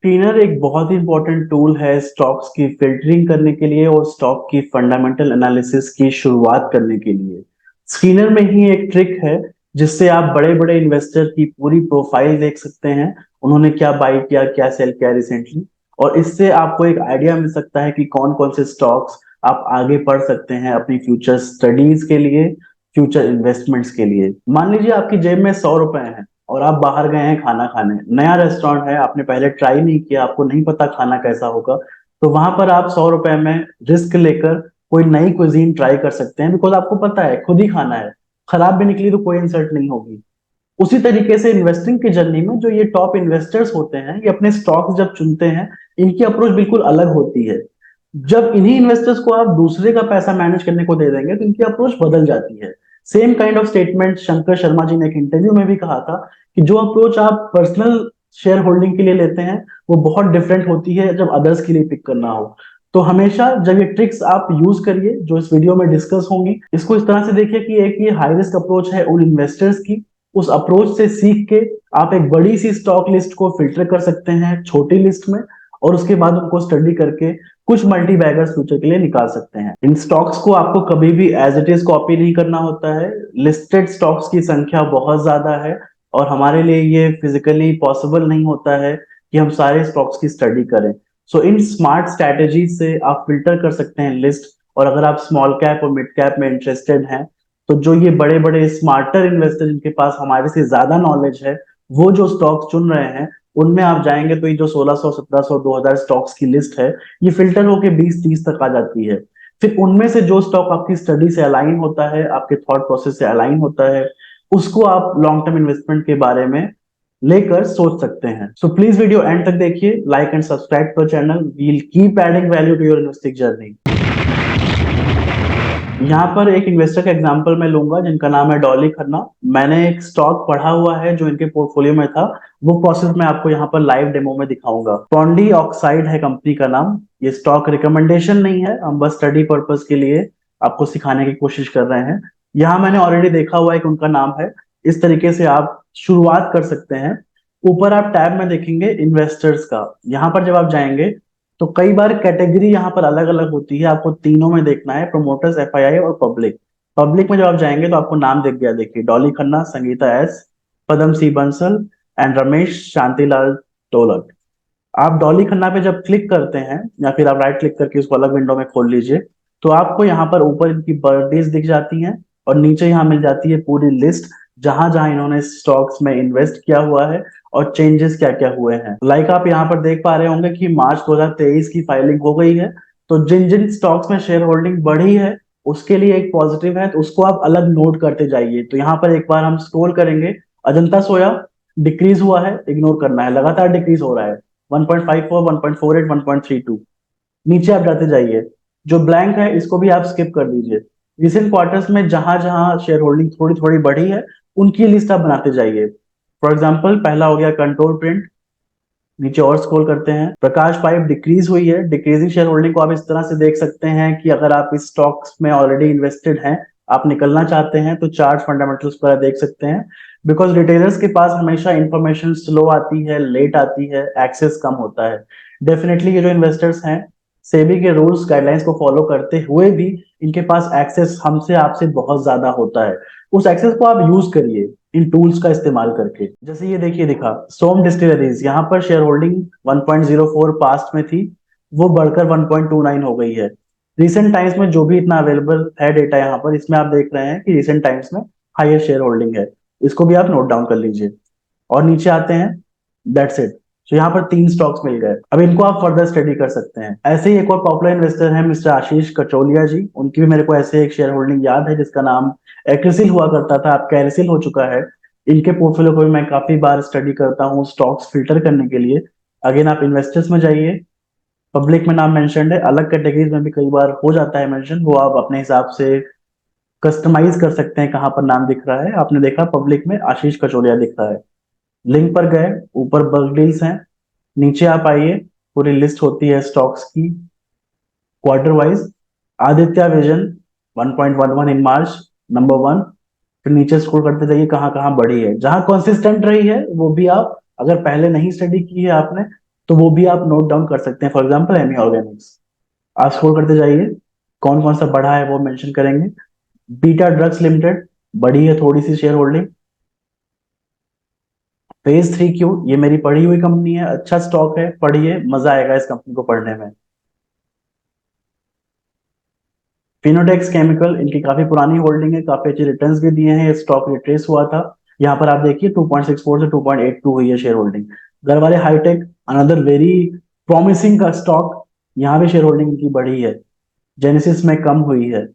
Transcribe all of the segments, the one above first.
Screener एक बहुत ही important tool है स्टॉक्स की फिल्टरिंग करने के लिए और स्टॉक की फंडामेंटल एनालिसिस की शुरुआत करने के लिए। स्क्रीनर में ही एक ट्रिक है जिससे आप बड़े बड़े इन्वेस्टर की पूरी प्रोफाइल देख सकते हैं, उन्होंने क्या बाई किया, क्या सेल किया रिसेंटली। और इससे आपको एक आइडिया मिल सकता है कि कौन कौन से स्टॉक्स आप आगे पढ़ सकते हैं अपनी फ्यूचर स्टडीज के लिए, फ्यूचर इन्वेस्टमेंट्स के लिए। मान लीजिए आपकी जेब में 100 रुपए हैं और आप बाहर गए हैं खाना खाने, नया रेस्टोरेंट है, आपने पहले ट्राई नहीं किया, आपको नहीं पता खाना कैसा होगा, तो वहां पर आप 100 रुपए में रिस्क लेकर कोई नई कुजीन ट्राई कर सकते हैं, बिकॉज आपको पता है खुद ही खाना है, खराब भी निकली तो कोई इंसल्ट नहीं होगी। उसी तरीके से इन्वेस्टिंग की जर्नी में जो ये टॉप इन्वेस्टर्स होते हैं, ये अपने स्टॉक्स जब चुनते हैं, इनकी अप्रोच बिल्कुल अलग होती है। जब इन्हीं इन्वेस्टर्स को आप दूसरे का पैसा मैनेज करने को दे देंगे तो इनकी अप्रोच बदल जाती है। Same kind of statement Shankar Sharma ji ने एक इंटरव्यू में भी कहा था कि जो अप्रोच आप पर्सनल शेयर होल्डिंग के लिए लेते हैं वो बहुत डिफरेंट होती है जब अदर्स के लिए पिक करना हो। तो हमेशा जब ये ट्रिक्स आप यूज करिए जो इस वीडियो में डिस्कस होंगी, इसको इस तरह से देखिए कि एक ये हाई रिस्क अप्रोच है उन इन्वेस्टर्स की। उस अप्रोच से सीख के आप एक बड़ी सी स्टॉक लिस्ट को फिल्टर कर सकते हैं छोटी लिस्ट में, और उसके बाद उनको स्टडी करके कुछ मल्टी बैगर्स फ्यूचर के लिए निकाल सकते हैं। इन स्टॉक्स को आपको कभी भी एज इट इज कॉपी नहीं करना होता है। लिस्टेड स्टॉक्स की संख्या बहुत ज्यादा है और हमारे लिए ये फिजिकली पॉसिबल नहीं होता है कि हम सारे स्टॉक्स की स्टडी करें। सो इन स्मार्ट स्ट्रैटेजी से आप फिल्टर कर सकते हैं लिस्ट। और अगर आप स्मॉल कैप और मिड कैप में इंटरेस्टेड हैं, तो जो ये बड़े बड़े स्मार्टर इन्वेस्टर जिनके पास हमारे से ज्यादा नॉलेज है, वो जो स्टॉक चुन रहे हैं, उनमें आप जाएंगे तो ये जो 1600 1700 2000 स्टॉक्स की लिस्ट है, ये फिल्टर होके 20 30 तक आ जाती है। फिर उनमें से जो स्टॉक आपकी स्टडी से अलाइन होता है, आपके थॉट प्रोसेस से अलाइन होता है, उसको आप लॉन्ग टर्म इन्वेस्टमेंट के बारे में लेकर सोच सकते हैं। सो प्लीज वीडियो एंड तक देखिए, like and subscribe to channel, we'll keep adding value to your investing journey. यहाँ पर एक इन्वेस्टर का एग्जांपल मैं लूंगा जिनका नाम है डॉली खन्ना। मैंने एक स्टॉक पढ़ा हुआ है जो इनके पोर्टफोलियो में था, वो प्रोसेस मैं आपको यहाँ पर लाइव डेमो में दिखाऊंगा। पॉन्डी ऑक्साइड है कंपनी का नाम। ये स्टॉक रिकमेंडेशन नहीं है, हम बस स्टडी पर्पस के लिए आपको सिखाने की कोशिश कर रहे हैं। यहाँ मैंने ऑलरेडी देखा हुआ है कि उनका नाम है। इस तरीके से आप शुरुआत कर सकते हैं। ऊपर आप टैब में देखेंगे इन्वेस्टर्स का, यहाँ पर जब आप जाएंगे तो कई बार कैटेगरी यहाँ पर अलग अलग होती है, आपको तीनों में देखना है, प्रमोटर्स, एफआईआई और पब्लिक। पब्लिक में जब आप जाएंगे तो आपको नाम दिख गया, देखिए Dolly Khanna, Sangeeta S, Padam C Bansal and Ramesh Shantilal Tolak. आप डॉली खन्ना पे जब क्लिक करते हैं या फिर आप राइट क्लिक करके उसको अलग विंडो में खोल लीजिए, तो आपको यहाँ पर ऊपर इनकी बर्थडेज दिख जाती हैं और नीचे यहाँ मिल जाती है पूरी लिस्ट जहां जहां इन्होंने स्टॉक्स में इन्वेस्ट किया हुआ है और चेंजेस क्या क्या हुए हैं। लाइक आप यहाँ पर देख पा रहे होंगे कि मार्च 2023 की फाइलिंग हो गई है, तो जिन जिन स्टॉक्स में शेयर होल्डिंग बढ़ी है उसके लिए एक पॉजिटिव है, तो उसको आप अलग नोट करते जाइए। तो यहाँ पर एक बार हम स्क्रॉल करेंगे, अजंता सोया डिक्रीज हुआ है, इग्नोर करना है, लगातार डिक्रीज हो रहा है, 1.54, 1.48, 1.32। नीचे आप जाते जाइए, जो ब्लैंक है इसको भी आप स्किप कर दीजिए। रिसेंट क्वार्टर्स में जहां जहां शेयर होल्डिंग थोड़ी थोड़ी बढ़ी है उनकी लिस्ट आप बनाते जाइए। फॉर एग्जाम्पल पहला हो गया कंट्रोल प्रिंट। नीचे और स्क्रॉल करते हैं, प्रकाश पाइप डिक्रीज हुई है। डिक्रीजिंग शेयर होल्डिंग को आप इस तरह से देख सकते हैं कि अगर आप इस स्टॉक्स में ऑलरेडी इन्वेस्टेड हैं, आप निकलना चाहते हैं, तो चार्ट फंडामेंटल्स पर देख सकते हैं। बिकॉज रिटेलर्स के पास हमेशा इंफॉर्मेशन स्लो आती है, लेट आती है, एक्सेस कम होता है। डेफिनेटली ये जो इन्वेस्टर्स हैं, सेबी के रूल्स गाइडलाइंस को फॉलो करते हुए भी इनके पास एक्सेस हमसे आपसे बहुत ज्यादा होता है। उस एक्सेस को आप यूज करिए इन टूल्स का इस्तेमाल करके। जैसे ये देखिए दिखा सोम डिस्टिलरीज, यहाँ पर शेयर होल्डिंग 1.04 पास्ट में थी, वो बढ़कर 1.29 हो गई है। रिसेंट टाइम्स में जो भी इतना अवेलेबल है डेटा यहाँ पर, इसमें आप देख रहे हैं कि रिसेंट टाइम्स में हायर शेयर होल्डिंग है। इसको भी आप नोट डाउन कर लीजिए और नीचे आते हैं, दैट्स इट। तो यहाँ पर 3 स्टॉक्स मिल गए, अब इनको आप फर्दर स्टडी कर सकते हैं। ऐसे ही एक और पॉपुलर इन्वेस्टर है मिस्टर आशीष कचोलिया जी, उनकी भी मेरे को ऐसे एक शेयर होल्डिंग याद है जिसका नाम एक्रिसिल हुआ करता था, अब कैरिसिल हो चुका है। इनके पोर्टफोलियो को भी मैं काफी बार स्टडी करता हूँ स्टॉक्स फिल्टर करने के लिए। अगेन आप इन्वेस्टर्स में जाइए, पब्लिक में नाम मेंशन्ड है, अलग कैटेगरीज में भी कई बार हो जाता है मेंशन, वो आप अपने हिसाब से कस्टमाइज कर सकते हैं कहाँ पर नाम दिख रहा है। आपने देखा पब्लिक में आशीष कचोलिया दिख रहा है। लिंक पर गए, ऊपर बल्क डील्स हैं, नीचे आप आइए, पूरी लिस्ट होती है स्टॉक्स की क्वार्टर वाइज। आदित्य विजन 1.11 इन मार्च, नंबर 1। फिर नीचे स्क्रॉल करते जाइए कहाँ कहाँ बढ़ी है, जहां कंसिस्टेंट रही है वो भी आप, अगर पहले नहीं स्टडी की है आपने तो वो भी आप नोट डाउन कर सकते हैं। फॉर एग्जाम्पल एमी ऑर्गेनिक्स, आप स्क्रॉल करते जाइए, कौन कौन सा बढ़ा है वो मेंशन करेंगे। बीटा ड्रग्स लिमिटेड बढ़ी है थोड़ी C share holding. Phase 3 Q, ये मेरी पढ़ी हुई कंपनी है, अच्छा स्टॉक है, पढ़िए, मजा आएगा इस कंपनी को पढ़ने में। फिनोटेक्स केमिकल, इनकी काफी पुरानी होल्डिंग है, काफी अच्छे रिटर्न्स भी दिए हैं, ये स्टॉक रिट्रेस हुआ था। यहाँ पर आप देखिए 2.64 से 2.82 हुई है share holding. Garware hitech, another very promising का स्टॉक, यहाँ भी शेयर होल्डिंग इनकी बढ़ी है। जेनेसिस में कम हुई है।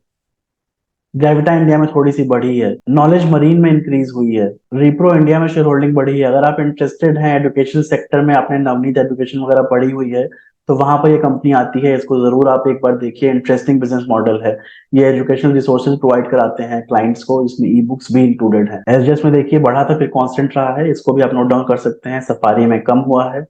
ग्रेविटा इंडिया में थोड़ी सी बढ़ी है। नॉलेज मरीन में इंक्रीज हुई है। रिप्रो इंडिया में शेयर होल्डिंग बढ़ी है। अगर आप इंटरेस्टेड हैं एजुकेशन सेक्टर में, आपने नवनीत एजुकेशन वगैरह पढ़ी हुई है, तो वहां पर ये कंपनी आती है, इसको जरूर आप एक बार देखिए, इंटरेस्टिंग बिजनेस मॉडल है। ये एजुकेशनल रिसोर्सेज प्रोवाइड कराते हैं क्लाइंट्स को, इसमें ई बुक्स भी इंक्लूडेड है। एसजेएस में देखिए बढ़ा था फिर कांस्टेंट रहा है, इसको भी आप नोट डाउन कर सकते हैं। सफारी में कम हुआ है।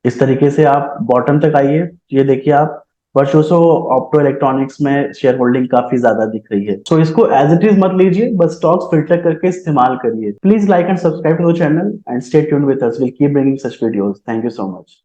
इस तरीके से आप बॉटम तक आइए, ये देखिए आप वर्चोसो ऑप्टो इलेक्ट्रॉनिक्स में शेयर होल्डिंग काफी ज्यादा दिख रही है। सो इसको एज इट इज मत लीजिए, बस स्टॉक्स फिल्टर करके इस्तेमाल करिए। Please like and subscribe to the channel and stay tuned with us, will keep bringing such videos. Thank you so much.